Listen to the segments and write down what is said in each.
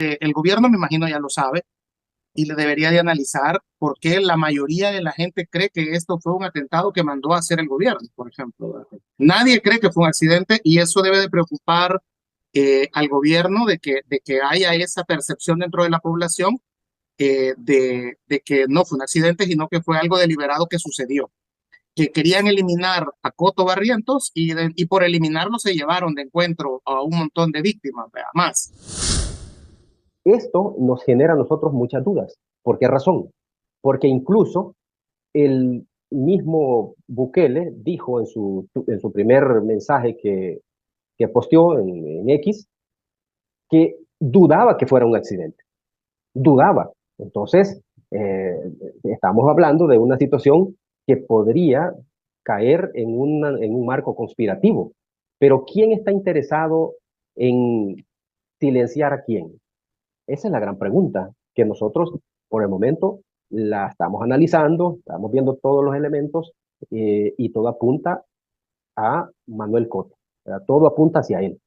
El gobierno, me imagino, ya lo sabe y le debería de analizar por qué la mayoría de la gente cree que esto fue un atentado que mandó a hacer el gobierno, por ejemplo, ¿verdad? Nadie cree que fue un accidente y eso debe de preocupar al gobierno de que haya esa percepción dentro de la población de que no fue un accidente, sino que fue algo deliberado que sucedió. Que querían eliminar a Coto Barrientos y por eliminarlo se llevaron de encuentro a un montón de víctimas, ¿verdad? Más. Esto nos genera a nosotros muchas dudas. ¿Por qué razón? Porque incluso el mismo Bukele dijo en su primer mensaje que posteó en X que dudaba que fuera un accidente, dudaba. Entonces, eh, estamos hablando de una situación que podría caer en un marco conspirativo. Pero ¿quién está interesado en silenciar a quién? Esa es la gran pregunta que nosotros, por el momento, la estamos analizando, estamos viendo todos los elementos y todo apunta a Manuel Cotto. ¿Verdad? Todo apunta hacia él.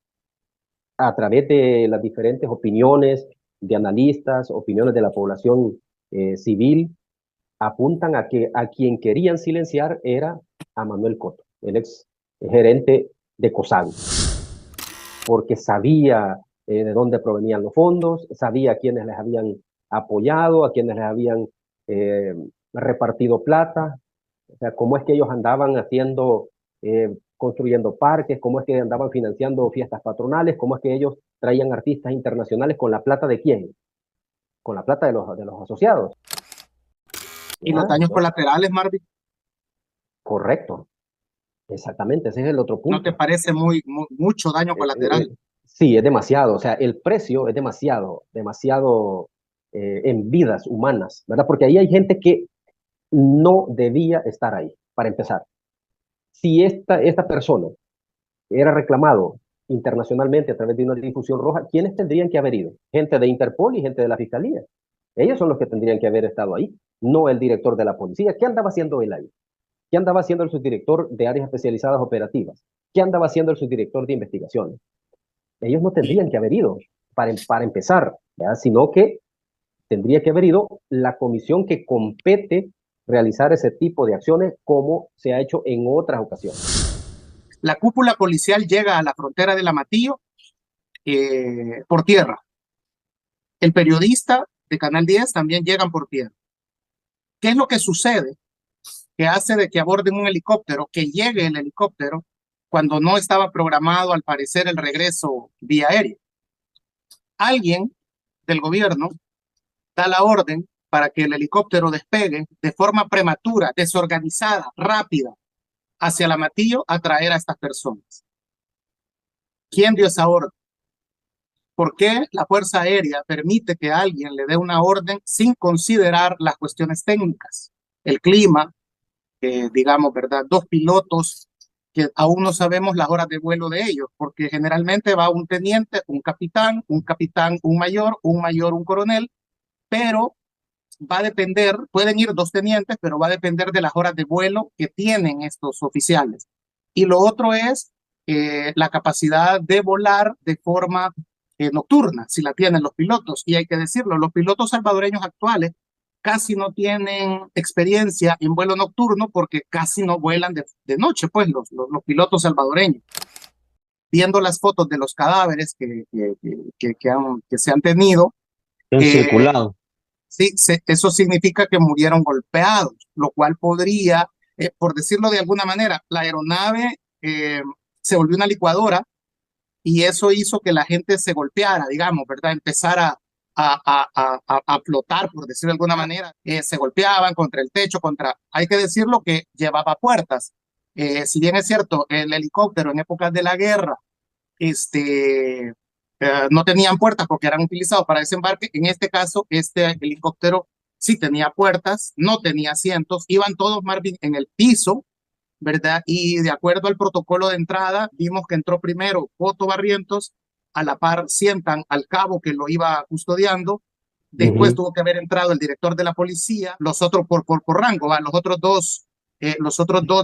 A través de las diferentes opiniones de analistas, opiniones de la población civil, apuntan a que a quien querían silenciar era a Manuel Cotto, el ex gerente de COSAN, porque sabía de dónde provenían los fondos, sabía a quienes les habían apoyado, a quienes les habían eh, repartido plata, o sea, cómo es que ellos andaban haciendo, construyendo parques, cómo es que andaban financiando fiestas patronales, cómo es que ellos traían artistas internacionales con la plata de quién, con la plata de los asociados. Y los ¿Ya? daños colaterales, Marvin, Correcto, exactamente, ese es el otro ¿no te punto. parece mucho daño Eh, eh, colateral? sí, es demasiado, o sea, el precio es demasiado, demasiado en vidas humanas, ¿verdad? Porque ahí hay gente que no debía estar ahí, para empezar. Si esta persona era reclamado internacionalmente a través de una difusión roja, ¿quiénes tendrían que haber ido? Gente de Interpol y gente de la Fiscalía. Ellos son los que tendrían que haber estado ahí, no el director de la policía. ¿Qué andaba haciendo él ahí? ¿Qué andaba haciendo el subdirector de áreas especializadas operativas? ¿Qué andaba haciendo el subdirector de investigaciones? Ellos no Y, tendrían que haber ido para empezar, ¿verdad? Sino que tendría que haber ido la comisión que compete realizar ese tipo de acciones como se ha hecho en otras ocasiones. la cúpula policial llega a la frontera de Amatillo por tierra. El periodista de Canal 10 también llegan por tierra. ¿Qué es lo que sucede? Que hace de que aborden un helicóptero, que llegue el helicóptero cuando no estaba programado, al parecer, el regreso vía aérea. Alguien del gobierno da la orden para que el helicóptero despegue de forma prematura, desorganizada, rápida, hacia el Amatillo a traer a estas personas. ¿Quién dio esa orden? ¿Por qué la Fuerza Aérea permite que alguien le dé una orden sin considerar las cuestiones técnicas? El clima, digamos, ¿verdad? Dos pilotos que aún no sabemos las horas de vuelo de ellos, porque generalmente va un teniente, un capitán, un mayor, un coronel, pero va a depender, pueden ir dos tenientes, pero va a depender de las horas de vuelo que tienen estos oficiales. Y lo otro es la capacidad de volar de forma nocturna, si la tienen los pilotos. Y hay que decirlo, los pilotos salvadoreños actuales casi no tienen experiencia en vuelo nocturno porque casi no vuelan de noche, pues los pilotos salvadoreños. Viendo las fotos de los cadáveres que se han tenido, Que han eh, circulado. sí, eso significa que murieron golpeados, lo cual podría, por decirlo de alguna manera, la aeronave se volvió una licuadora y eso hizo que la gente se golpeara, digamos, ¿verdad? Empezara a flotar, por decirlo de alguna manera. Se golpeaban contra el techo, hay que decirlo que llevaba puertas. Si bien es cierto, el helicóptero en épocas de la guerra no tenían puertas porque eran utilizados para desembarque. En este caso, este helicóptero sí tenía puertas, no tenía asientos, iban todos, Marvin, en el piso, ¿verdad? Y de acuerdo al protocolo de entrada, vimos que entró primero Coto Barrientos, a la par sientan al cabo que lo iba custodiando, después Uh-huh. tuvo que haber entrado el director de la policía, los otros por rango, ¿va? Los otros dos,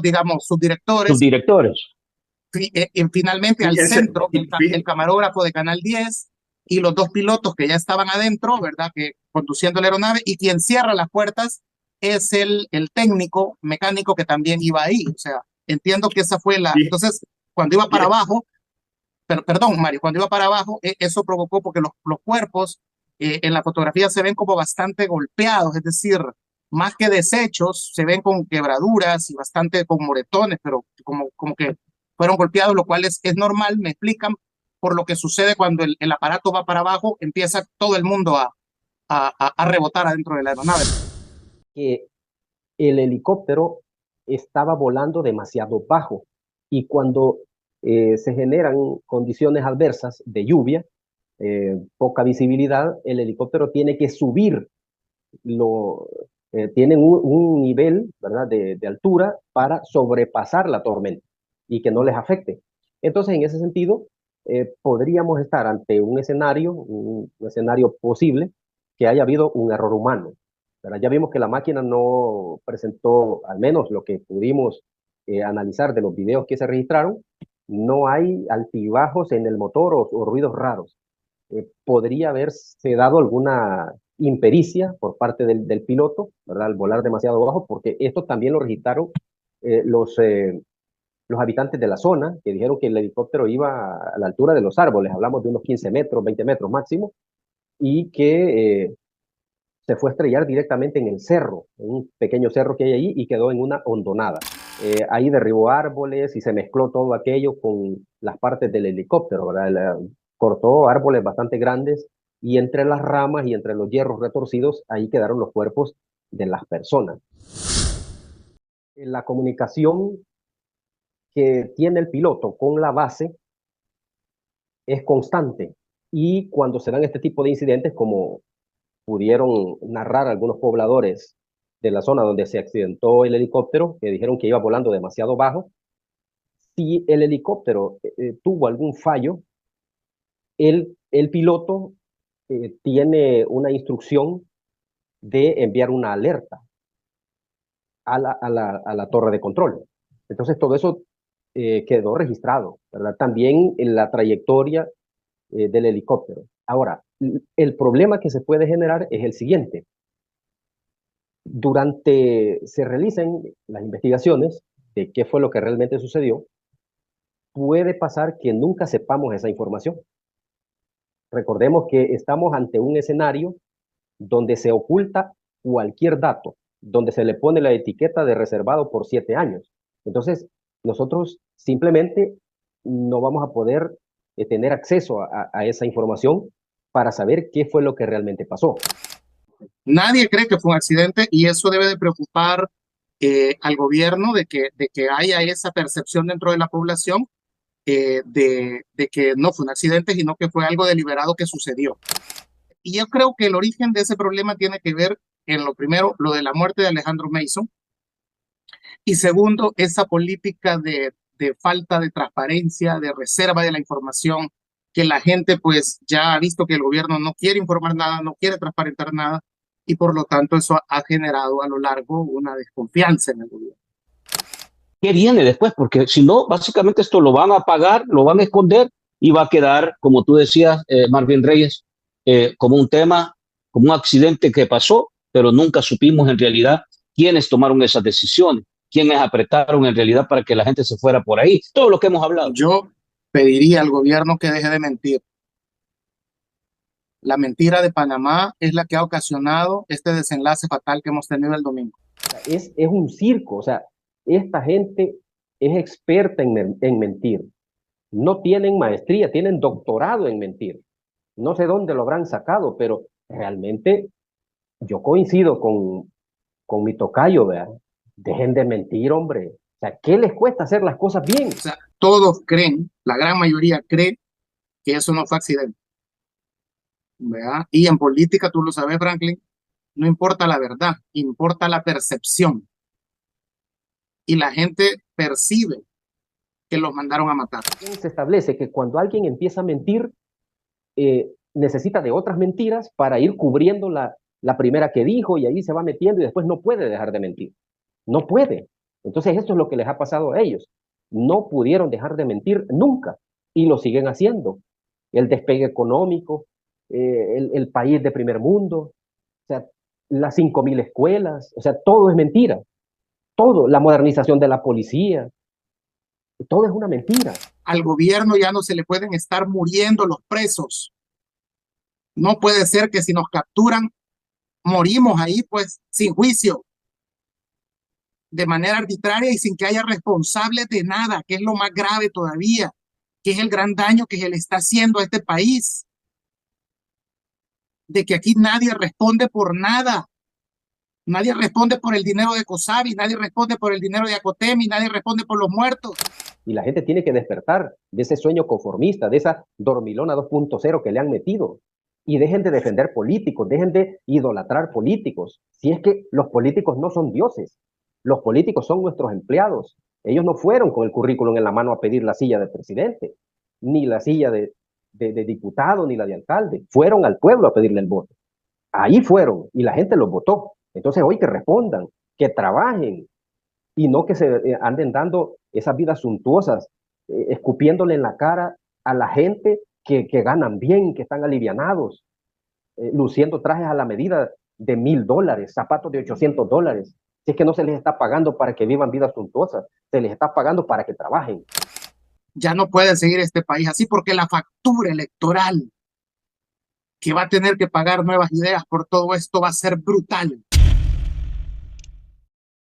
digamos, subdirectores, Subdirectores. finalmente Sí, al centro, el camarógrafo de Canal 10, y los dos pilotos que ya estaban adentro, ¿verdad? Que conduciendo la aeronave, y quien cierra las puertas es el técnico mecánico que también iba ahí. O sea, entiendo que esa fue la... Bien, Entonces, cuando iba para bien. abajo, perdón, Mario, cuando iba para abajo, eso provocó porque los cuerpos en la fotografía se ven como bastante golpeados, es decir, más que deshechos, se ven con quebraduras y bastante con moretones, pero como que fueron golpeados, lo cual es normal, me explican, por lo que sucede cuando el aparato va para abajo, empieza todo el mundo a rebotar adentro de la aeronave. Que el helicóptero estaba volando demasiado bajo y cuando se generan condiciones adversas de lluvia, poca visibilidad, el helicóptero tiene que subir, tienen un nivel, ¿verdad? De altura para sobrepasar la tormenta y que no les afecte. Entonces, en ese sentido, podríamos estar ante un escenario posible que haya habido un error humano, ¿verdad? Ya vimos que la máquina no presentó, al menos lo que pudimos analizar de los videos que se registraron, no hay altibajos en el motor o ruidos raros. Podría haberse dado alguna impericia por parte del piloto, ¿verdad? Al volar demasiado bajo, porque esto también lo registraron eh, los, eh, los habitantes de la zona, que dijeron que el helicóptero iba a la altura de los árboles, hablamos de unos 15 metros, 20 metros máximo, y que se fue a estrellar directamente en el cerro, en un pequeño cerro que hay ahí, y quedó en una hondonada. Ahí derribó árboles y se mezcló todo aquello con las partes del helicóptero, ¿verdad? Cortó árboles bastante grandes y entre las ramas y entre los hierros retorcidos, ahí quedaron los cuerpos de las personas. La comunicación que tiene el piloto con la base es constante y cuando se dan este tipo de incidentes, como pudieron narrar algunos pobladores de la zona donde se accidentó el helicóptero, que dijeron que iba volando demasiado bajo, si el helicóptero tuvo algún fallo, el piloto tiene una instrucción de enviar una alerta a la torre de control. Entonces todo eso quedó registrado, ¿verdad? También en la trayectoria del helicóptero. Ahora, el problema que se puede generar es el siguiente. Durante se realicen las investigaciones de qué fue lo que realmente sucedió, puede pasar que nunca sepamos esa información. Recordemos que estamos ante un escenario donde se oculta cualquier dato, donde se le pone la etiqueta de reservado por 7 años. Entonces, nosotros simplemente no vamos a poder tener acceso a esa información para saber qué fue lo que realmente pasó. Nadie cree que fue un accidente y eso debe de preocupar al gobierno de que haya esa percepción dentro de la población de que no fue un accidente, sino que fue algo deliberado que sucedió. Y yo creo que el origen de ese problema tiene que ver en lo primero, lo de la muerte de Alejandro Mason, y segundo, esa política de falta de transparencia, de reserva de la información, que la gente pues ya ha visto que el gobierno no quiere informar nada, no quiere transparentar nada, y por lo tanto eso ha generado a lo largo una desconfianza en el gobierno. ¿Qué viene después? Porque si no, básicamente esto lo van a apagar, lo van a esconder y va a quedar, como tú decías, Marvin Reyes, como un tema, como un accidente que pasó, pero nunca supimos en realidad quiénes tomaron esas decisiones, quiénes apretaron en realidad para que la gente se fuera por ahí. Todo lo que hemos hablado. Yo pediría al gobierno que deje de mentir. La mentira de Panamá es la que ha ocasionado este desenlace fatal que hemos tenido el domingo. Es un circo, o sea, esta gente es experta en mentir. No tienen maestría, tienen doctorado en mentir. No sé dónde lo habrán sacado, pero realmente yo coincido con mi tocayo, ¿verdad? Dejen de mentir, hombre. O sea, ¿qué les cuesta hacer las cosas bien? O sea, todos creen, la gran mayoría cree que eso no fue accidente, ¿verdad? Y en política, tú lo sabes, Franklin, no importa la verdad, importa la percepción. Y la gente percibe que los mandaron a matar. Se establece que cuando alguien empieza a mentir, necesita de otras mentiras para ir cubriendo la primera que dijo y ahí se va metiendo y después no puede dejar de mentir. No puede. Entonces esto es lo que les ha pasado a ellos. No pudieron dejar de mentir nunca y lo siguen haciendo. El despegue económico, el país de primer mundo, o sea, las 5.000 escuelas, o sea, todo es mentira. Todo, la modernización de la policía, todo es una mentira. Al gobierno ya no se le pueden estar muriendo los presos. No puede ser que si nos capturan, morimos ahí, pues, sin juicio, de manera arbitraria y sin que haya responsables de nada, que es lo más grave todavía, que es el gran daño que se le está haciendo a este país, de que aquí nadie responde por nada. Nadie responde por el dinero de COSAVI, nadie responde por el dinero de Acotemi, nadie responde por los muertos. Y la gente tiene que despertar de ese sueño conformista, de esa dormilona 2.0 que le han metido. Y dejen de defender políticos, dejen de idolatrar políticos. Si es que los políticos no son dioses, los políticos son nuestros empleados. Ellos no fueron con el currículum en la mano a pedir la silla de presidente, ni la silla de diputado, ni la de alcalde. Fueron al pueblo a pedirle el voto. Ahí fueron y la gente los votó. Entonces hoy que respondan, que trabajen, y no que se anden dando esas vidas suntuosas, escupiéndole en la cara a la gente que ganan bien, que están alivianados, luciendo trajes a la medida de $1,000, zapatos de $800. Si es que no se les está pagando para que vivan vidas suntuosas, se les está pagando para que trabajen. Ya no puede seguir este país así porque la factura electoral que va a tener que pagar Nuevas Ideas por todo esto va a ser brutal.